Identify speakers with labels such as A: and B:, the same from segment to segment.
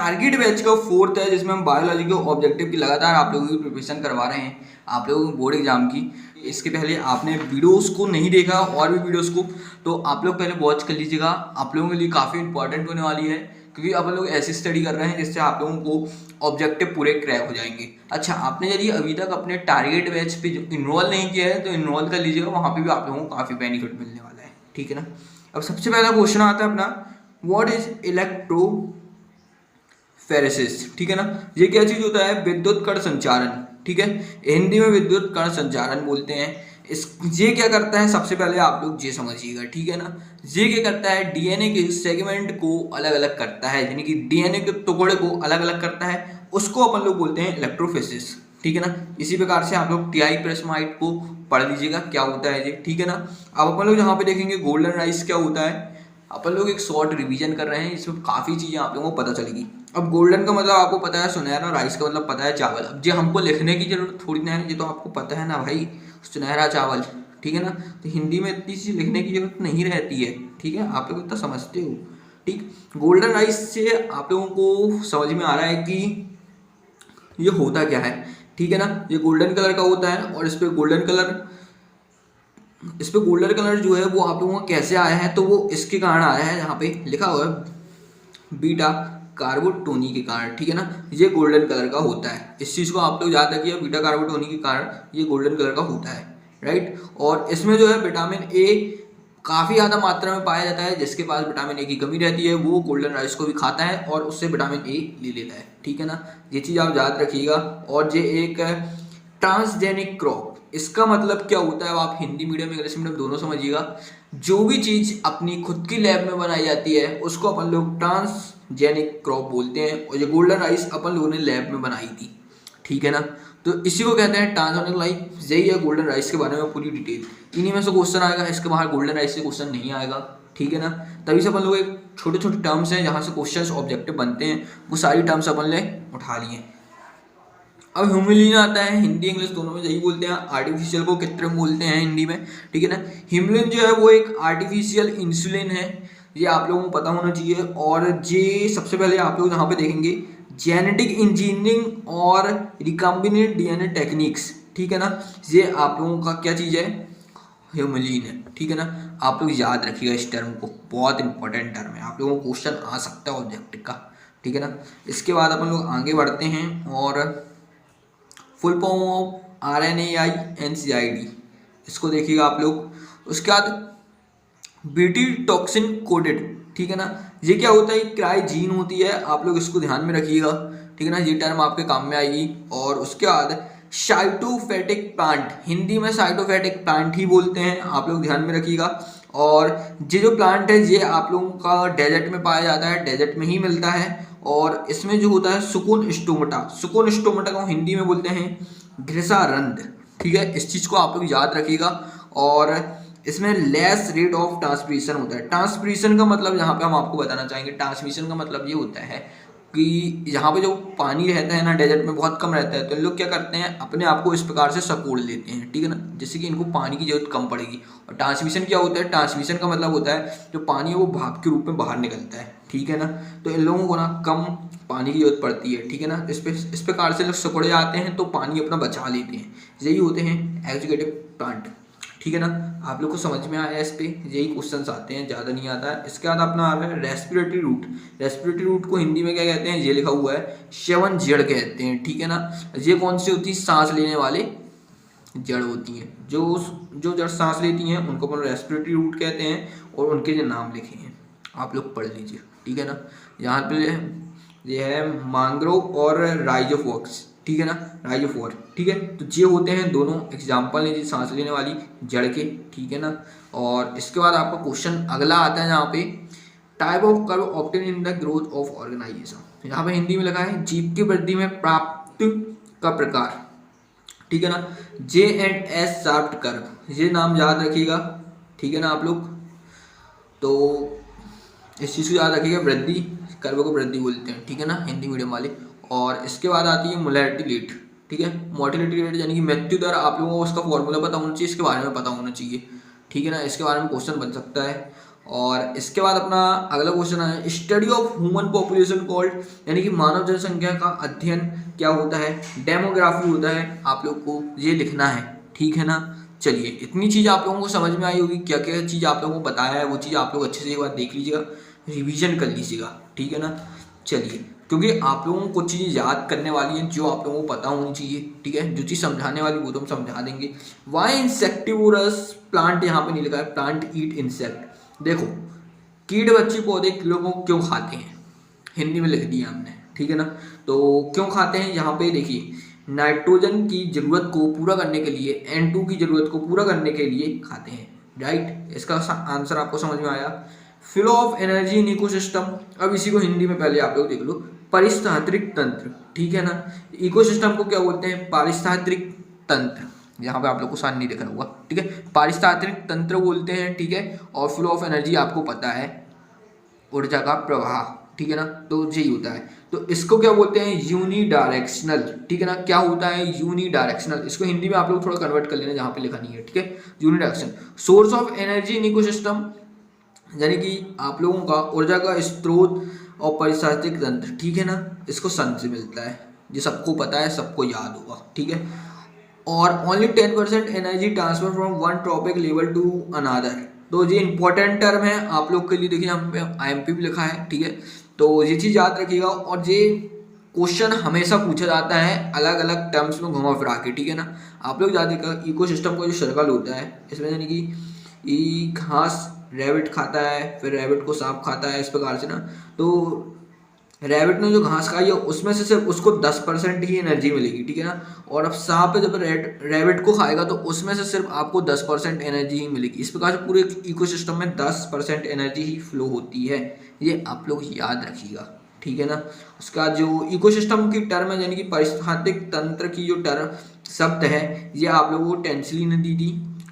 A: Target batch का fourth है, जिसमें हम बायोलॉजी के ऑब्जेक्टिव की लगातार आप लोगों की प्रिपरेशन करवा रहे हैं, आप लोगों को बोर्ड एग्जाम की। इसके पहले आपने वीडियोस को नहीं देखा और भी वीडियोस को, तो आप लोग पहले वॉच कर लीजिएगा। आप लोगों के लिए काफ़ी इंपॉर्टेंट होने वाली है, क्योंकि अपन लोग ऐसी स्टडी कर रहे हैं जिससे आप लोगों को ऑब्जेक्टिव पूरे क्रैक हो जाएंगे। अच्छा, आपने यदि अभी तक अपने टारगेट बैच पे इनरोल नहीं किया है तो इनरोल कर लीजिएगा, वहाँ पे भी आप लोगों को काफ़ी बेनिफिट मिलने वाला है, ठीक है ना। अब सबसे पहला क्वेश्चन आता है अपना, व्हाट इज इलेक्ट्रोफेरेसिस, ठीक है ना। ये क्या चीज़ होता है? विद्युत कण संचारण, ठीक है। हिंदी में विद्युत कण संचारण बोलते हैं। इस ये क्या करता है, सबसे पहले आप लोग ये समझिएगा, ठीक है ना। ये क्या करता है? डीएनए के सेगमेंट को अलग अलग करता है, यानी कि डीएनए के टुकड़े को अलग अलग करता है, उसको अपन लोग बोलते हैं इलेक्ट्रोफेसिस, ठीक है ना। इसी प्रकार से आप लोग टीआई प्रेसमाइट को पढ़ लीजिएगा क्या होता है ये, ठीक है ना। अब अपन लोग यहाँ पे देखेंगे गोल्डन राइस क्या होता है। अपन लोग एक शॉर्ट रिवीजन कर रहे हैं, इसमें काफ़ी चीज़ें आप लोगों को पता चलेगी। अब गोल्डन का मतलब आपको पता है सुनहरा, राइस का मतलब पता है चावल। अब ये हमको लिखने की जरूरत थोड़ी ना है, ये तो आपको पता है ना भाई, सुनहरा चावल, ठीक है ना। तो हिंदी में इतनी चीज़ लिखने की जरूरत नहीं रहती है, ठीक है, आप लोग इतना समझते हो, ठीक। गोल्डन राइस से आप लोगों को समझ में आ रहा है कि ये होता क्या है, ठीक है ना। ये गोल्डन कलर का होता है और इस पे गोल्डन कलर जो है वो आप लोगों को कैसे आया है, तो वो इसके कारण आया है, यहाँ पे लिखा हुआ है बीटा कार्बोटोनी के कारण, ठीक है ना। ये गोल्डन कलर का होता है, इस चीज़ को आप लोग याद रखिए, बीटा कार्बोटोनी के कारण ये गोल्डन कलर का होता है, राइट। और इसमें जो है विटामिन ए काफ़ी ज़्यादा मात्रा में पाया जाता है। जिसके पास विटामिन ए की कमी रहती है वो गोल्डन राइस को भी खाता है और उससे विटामिन ए ले लेता है, ठीक है ना। ये चीज़ आप याद रखिएगा। और ये एक ट्रांसजेनिक क्रॉप, इसका मतलब क्या होता है, अब आप हिंदी मीडियम इंग्लिश मीडियम दोनों समझिएगा। जो भी चीज़ अपनी खुद की लैब में बनाई जाती है उसको अपन लोग ट्रांसजेनिक क्रॉप बोलते हैं, और ये गोल्डन राइस अपन लोगों ने लैब में बनाई थी, ठीक है ना। तो इसी को कहते हैं ट्रांसजेनिक लाइफ। यही है गोल्डन राइस के बारे में पूरी डिटेल, इन्हीं में से क्वेश्चन आएगा, इसके बाहर गोल्डन राइस से क्वेश्चन नहीं आएगा, ठीक है ना। तभी से अपन लोग एक छोटे छोटे टर्म्स हैं जहाँ से क्वेश्चन ऑब्जेक्टिव बनते हैं, वो सारी टर्म्स अपन ने उठा लिए। अब ह्यूमिलीन आता है, हिंदी इंग्लिश दोनों में यही बोलते हैं, आर्टिफिशियल को कृत्रिम बोलते हैं हिंदी में, ठीक है ना। ह्यूमिलीन जो है वो एक आर्टिफिशियल इंसुलिन है, ये आप लोगों को पता होना चाहिए। और ये सबसे पहले आप लोग यहाँ पे देखेंगे जेनेटिक इंजीनियरिंग और रिकॉम्बिनेंट डीएनए टेक्निक्स, ठीक है ना। ये आप लोगों का क्या चीज़ है, ह्यूमिलीन है, ठीक है ना। आप लोग याद रखिएगा इस टर्म को, बहुत इंपॉर्टेंट टर्म है, आप लोगों को क्वेश्चन आ सकता है ऑब्जेक्टिव का, ठीक है ना। इसके बाद अपन लोग आगे बढ़ते हैं और full form of RNAi NCID, इसको देखिएगा आप लोग। उसके बाद बीटी टॉक्सिन कोडेड, ठीक है ना। ये क्या होता है, क्राई जीन होती है, आप लोग इसको ध्यान में रखिएगा, ठीक है ना, ये टर्म आपके काम में आएगी। और उसके बाद साइटोफेटिक प्लांट, हिंदी में साइटोफेटिक प्लांट ही बोलते हैं, आप लोग ध्यान में रखिएगा। और ये जो प्लांट है ये आप लोगों का डेजर्ट में पाया जाता है, डेजर्ट में ही मिलता है। और इसमें जो होता है सुकून स्टोमेटा, सुकून स्टोमेटा को हिंदी में बोलते हैं घृसारंध्र, ठीक है, इस चीज़ को आप लोग याद रखिएगा। और इसमें लेस रेट ऑफ ट्रांसमिशन होता है। ट्रांसमिशन का मतलब यहाँ पे हम आपको बताना चाहेंगे, ट्रांसमिशन का मतलब ये होता है कि यहाँ पे जो पानी रहता है ना डेजर्ट में बहुत कम रहता है, तो इन लोग क्या करते हैं अपने आप को इस प्रकार से सकोड़ लेते हैं, ठीक है ना, जिससे कि इनको पानी की जरूरत कम पड़ेगी। और ट्रांसमिशन क्या होता है, ट्रांसमिशन का मतलब होता है जो पानी है वो भाप के रूप में बाहर निकलता है, ठीक है ना। तो इन लोगों को ना कम पानी की जरूरत पड़ती है, ठीक है ना। इस प्रकार से लोग सकोड़े जाते हैं तो पानी अपना बचा लेते हैं, यही होते हैं एग्जीक्यूटिव प्लांट, ठीक है ना। आप लोग को समझ में आया, इस पे यही क्वेश्चंस आते हैं, ज़्यादा नहीं आता है। इसके बाद अपना आ रहा है रेस्पिरेटरी रूट। रेस्पिरेटरी रूट को हिंदी में क्या कहते हैं, ये लिखा हुआ है श्रवण जड़ कहते हैं, ठीक है ना। ये कौन सी होती है, सांस लेने वाले जड़ होती हैं, जो जड़ सांस लेती हैं उनको अपन रेस्पिरेटरी रूट कहते हैं, और उनके जो नाम लिखे हैं आप लोग पढ़ लीजिए, ठीक है ना। यहाँ पे ये है मैंग्रोव और राइजोफोर्स, ठीक है ना, राइजोफोर, ठीक है। तो ये होते हैं दोनों एग्जाम्पल हैं सांस लेने वाली जड़ के, ठीक है ना। और इसके बाद आपका क्वेश्चन अगला आता है यहाँ पे type of curve obtain in the growth of organization. यहाँ पे हिंदी में लिखा है जीव की वृद्धि में प्राप्त का प्रकार, ठीक है ना। J&S शाफ्ट कर्व, ये नाम याद रखिएगा, ठीक है ना आप लोग। तो इस चीज़ को याद रखिएगा, वृद्धि कर्व को वृद्धि बोलते हैं, ठीक है ना, हिंदी मीडियम वाले। और इसके बाद आती है मोर्टेलिटी रेट, ठीक है। मोर्टेलिटी रेट यानी कि मृत्यु दर, आप लोगों को उसका फॉर्मूला पता होना चाहिए, इसके बारे में पता होना चाहिए, ठीक है ना। इसके बारे में क्वेश्चन बन सकता है। और इसके बाद अपना अगला क्वेश्चन है, study of human population called, यानी कि मानव जनसंख्या का अध्ययन क्या होता है, डेमोग्राफी होता है। आप लोग को ये लिखना है, ठीक है ना। चलिए, इतनी चीज़ आप लोगों को समझ में आई होगी, क्या क्या चीज़ आप लोगों को बताया है वो चीज़ आप लोग अच्छे से एक बार देख लीजिएगा, रिवीजन कर लीजिएगा, ठीक है ना। चलिए, क्योंकि आप लोगों को कुछ चीज़ें याद करने वाली हैं जो आप लोगों को पता होनी चाहिए, ठीक है। जो चीज़ समझाने वाली वो तो हम समझा देंगे। वाई इंसेक्टिवोरस प्लांट, यहाँ पे नहीं लिखा है, प्लांट ईट इंसेक्ट। देखो, कीड़े बच्चे पौधे कीड़ों को क्यों खाते हैं, हिंदी में लिख दिया हमने, ठीक है ना। तो क्यों खाते हैं, यहाँ पे देखिए, नाइट्रोजन की जरूरत को पूरा करने के लिए, N2 की जरूरत को पूरा करने के लिए खाते हैं, राइट। इसका आंसर आपको समझ में आया। Flow of energy in ecosystem, अब इसी को हिंदी में पहले आप लोग देख लो, पारिस्थितिक तंत्र, ठीक है ना। इकोसिस्टम को क्या बोलते हैं, पारिस्थितिक तंत्र, यहाँ पे आप लोग को साइन नहीं दिख रहा होगा, ठीक है, पारिस्थितिक तंत्र बोलते हैं, ठीक है। और फ्लो ऑफ एनर्जी आपको पता है, ऊर्जा का प्रवाह, ठीक है ना, तो यही होता है। तो इसको क्या बोलते हैं, यूनिडायरेक्शनल, ठीक है ना। क्या होता है, यूनिडायरेक्शनल। इसको हिंदी में आप लोग थोड़ा कन्वर्ट कर लेना, जहाँ पे लिखा नहीं है, ठीक है, unidirection. Source of energy in ecosystem, यानी कि आप लोगों का ऊर्जा का स्रोत और पारिस्थितिक तंत्र, ठीक है ना, इसको सन से मिलता है, ये सबको पता है, सबको याद होगा, ठीक है। और only 10% energy transfer from one trophic level to another, तो ये इंपॉर्टेंट टर्म है आप लोग के लिए। देखिए यहाँ पे IMP भी लिखा है, ठीक है, तो ये चीज़ याद रखिएगा। और ये क्वेश्चन हमेशा पूछा जाता है अलग अलग टर्म्स में घुमा फिरा के, ठीक है ना। आप लोग याद रखिएगा, इकोसिस्टम का जो सर्कल होता है, इसमें यानी कि ई घास रैबिट खाता है, फिर रैबिट को सांप खाता है, इस प्रकार से ना। तो रैबिट ने जो घास खाई है उसमें से सिर्फ उसको 10% ही एनर्जी मिलेगी, ठीक है ना। और अब सांप जब रैबिट को खाएगा तो उसमें से सिर्फ आपको 10% एनर्जी ही मिलेगी। इस प्रकार से पूरे इकोसिस्टम में 10% एनर्जी ही फ्लो होती है, ये आप लोग याद रखिएगा, ठीक है ना। उसका जो इकोसिस्टम की टर्म है, यानी कि पारिस्थितिक तंत्र की जो टर्म शब्द है, ये आप लोगों को टेंसली ने दी थी,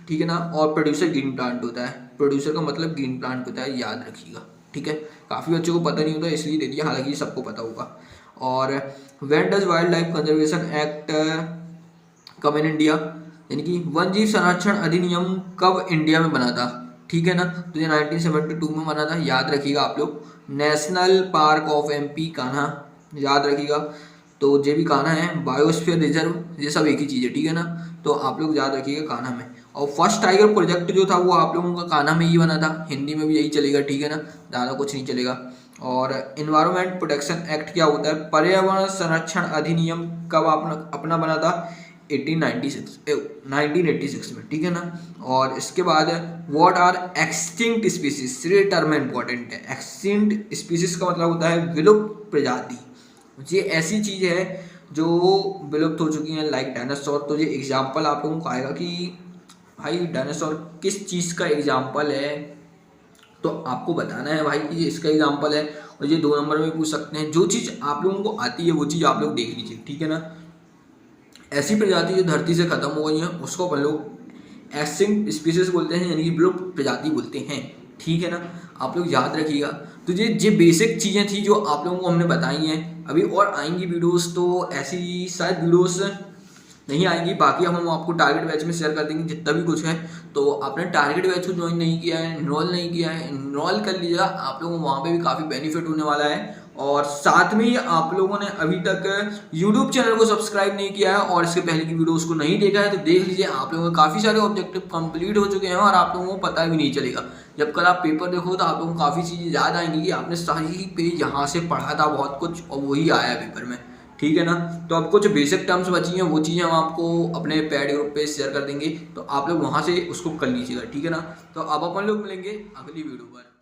A: ठीक है ना। और प्रोड्यूसर ग्रीन प्लांट होता है, प्रोड्यूसर का मतलब ग्रीन प्लांट होता है, याद रखिएगा, ठीक है। काफ़ी बच्चों को पता नहीं होता इसलिए दे दिया, हालांकि सबको पता होगा। और when does wild life conservation act come in India, यानी कि वन जीव संरक्षण अधिनियम कब इंडिया में बना था, ठीक है ना। तो ये 1972 में बना था, याद रखिएगा आप लोग। National park of MP Kanha, याद रखिएगा। तो ये भी कान्हा है, बायोस्फीयर रिजर्व, ये सब एक ही चीज़ है, ठीक है ना। तो आप लोग याद रखिएगा कान्हा में। और फर्स्ट टाइगर प्रोजेक्ट जो था वो आप लोगों का कान्हा में ही बना था, हिंदी में भी यही चलेगा, ठीक है ना, ज़्यादा कुछ नहीं चलेगा। और इन्वायरमेंट प्रोटेक्शन एक्ट क्या होता है, पर्यावरण संरक्षण अधिनियम कब अपना बना था, 1986 में, ठीक है ना। और इसके बाद व्हाट आर एक्सटिंक्ट स्पीसीज, ये टर्म इंपॉर्टेंट है। एक्सटिंक्ट स्पीसीज का मतलब होता है विलुप्त प्रजाति, ये ऐसी चीज़ है जो विलुप्त हो चुकी हैं, लाइक डायनासोर। तो ये एग्जाम्पल आप लोगों को आएगा कि भाई डायनासोर किस चीज़ का एग्जाम्पल है, तो आपको बताना है भाई कि ये इसका एग्जाम्पल है। और ये 2 नंबर में पूछ सकते हैं, जो चीज़ आप लोगों को आती है वो चीज़ आप लोग देख लीजिए, ठीक है ना। ऐसी प्रजाति जो धरती से खत्म हो गई है उसको अपन लोग एक्सटिंक्ट स्पीसीज बोलते हैं, यानी कि विलुप्त प्रजाति बोलते हैं, ठीक है ना। आप लोग याद रखिएगा। तो ये बेसिक चीज़ें थी जो आप लोगों को हमने बताई हैं। अभी और आएंगी वीडियोस, तो ऐसी शायद वीडियोस नहीं आएंगी। बाकी हम आपको टारगेट बैच में शेयर कर देंगे जितना भी कुछ है। तो आपने टारगेट बैच को ज्वाइन नहीं किया है, इनरोल नहीं किया है, इनरोल कर लीजिएगा, आप लोगों को वहाँ पे भी काफ़ी बेनिफिट होने वाला है। और साथ में ही आप लोगों ने अभी तक यूट्यूब चैनल को सब्सक्राइब नहीं किया है और इसके पहले की वीडियोस को नहीं देखा है तो देख लीजिए। आप लोगों के काफ़ी सारे ऑब्जेक्टिव कंप्लीट हो चुके हैं और आप लोगों को पता भी नहीं चलेगा। जब कल आप पेपर देखो तो आप लोगों को काफ़ी चीज़ें याद आएंगी कि आपने सही पे यहाँ से पढ़ा था बहुत कुछ और वही आया है पेपर में, ठीक है ना। तो अब कुछ बेसिक टर्म्स बची हैं, वो चीज़ें हम आपको अपने पेड ग्रुप पे शेयर कर देंगे, तो आप लोग वहाँ से उसको कर लीजिएगा, ठीक है ना। तो अब अपन लोग मिलेंगे अगली वीडियो पर।